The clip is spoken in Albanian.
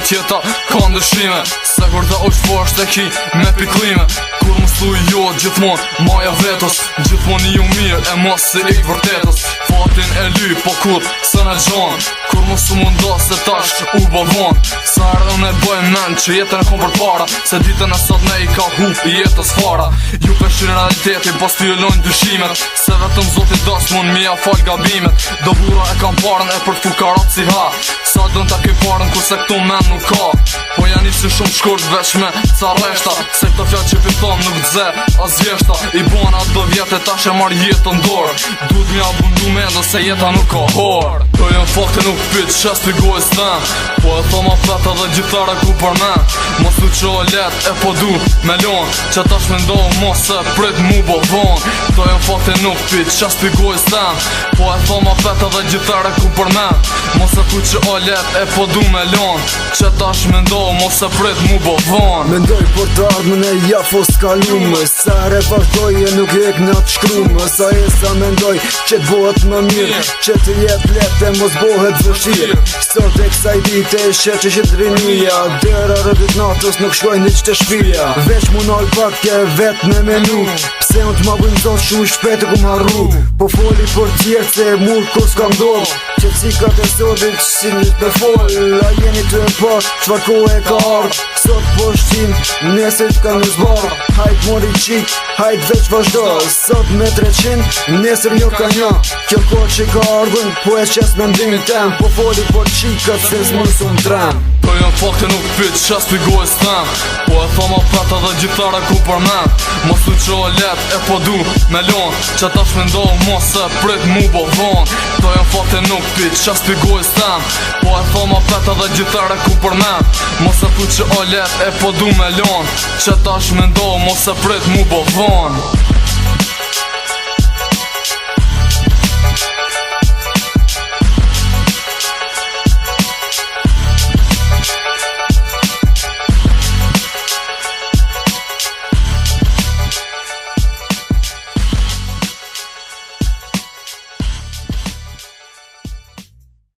tjeta ka ndëshime, se kur të është fasht e ki me piklime. Kur më sluj jo gjithmon maja vetës, gjithmon i ju mirë e mos se i vërtetës. Fatin e ly po kur së në gjanë, kur më su munda se tash u bavon. Sa erdhën e bëjmë men që jetën e kom për para, se ditën e sot ne i ka hup i jetës fara. Ju përshirin realitetin pas të jëllojnë dyshimet, se vetëm zotit das mund mija fal gabimet. Do bura e kam parën e për fukarat si ha, sa dën ta kej parën kurse këtu men nuk ka. Po janë i si shumë shkurt veç me ca reshta, se këto fjall që piton nuk dze as vjeshta. I bona do vjetë e tash e marr jetën dorë, duhet mja bundu mendo se jeta nuk ka horë. To jën fakte nuk pit shes t'i gojës ten, po e thoma peta dhe gjitare ku për men. Mos du që o let e po du me lon, që tash me ndohë mos se prit mu bo von. To jën fakte nuk pit shes t'i gojës ten, po e thoma peta dhe gjitare ku për men. Mos e thu që o let e po du me lon, që tash me ndohë mos se prit mu bo von. Mendoj për të ardhmën e jafos kalume, sa re vazhdoj e nuk ek në të shkrume. Sa e sa mendoj që t'bohet më mirë, që të jet let e mos bohet vështirë. Sot e kësaj dite e shetë që rinia, dera rëdit natës nuk shkojnë një që të shpia. Veç mu nal pak ke vet me menu, pse unë t'ma bëjmë zonë shumë shpete ku marru. Po foli për tjerë se e murë kur s'kam dorë, që cikat e sotit që si një të fol. A jeni të e pa qfar ko e ka ardhë, sot po shtim nesër t'ka në zbarë. Hajt mori qik, hajt veç vazhdo, sot me 300 nesër një ka një. Kjo ko që ka ardhën po e qes me ndim tem, po foli për qikat se s'mën së më trem. To jën fakte nuk pit shes t'i gojës ten, po e thoma peta dhe gjitare ku për men. Mos du që o let e po du me lon, që tash me ndohë mos se prit mu bo von. To jën fakte nuk pit shes t'i gojës ten, po e thoma peta dhe gjitare ku për men. Mos e thu që o let e po du me lon, që tash me ndohë mos se prit mu bo von.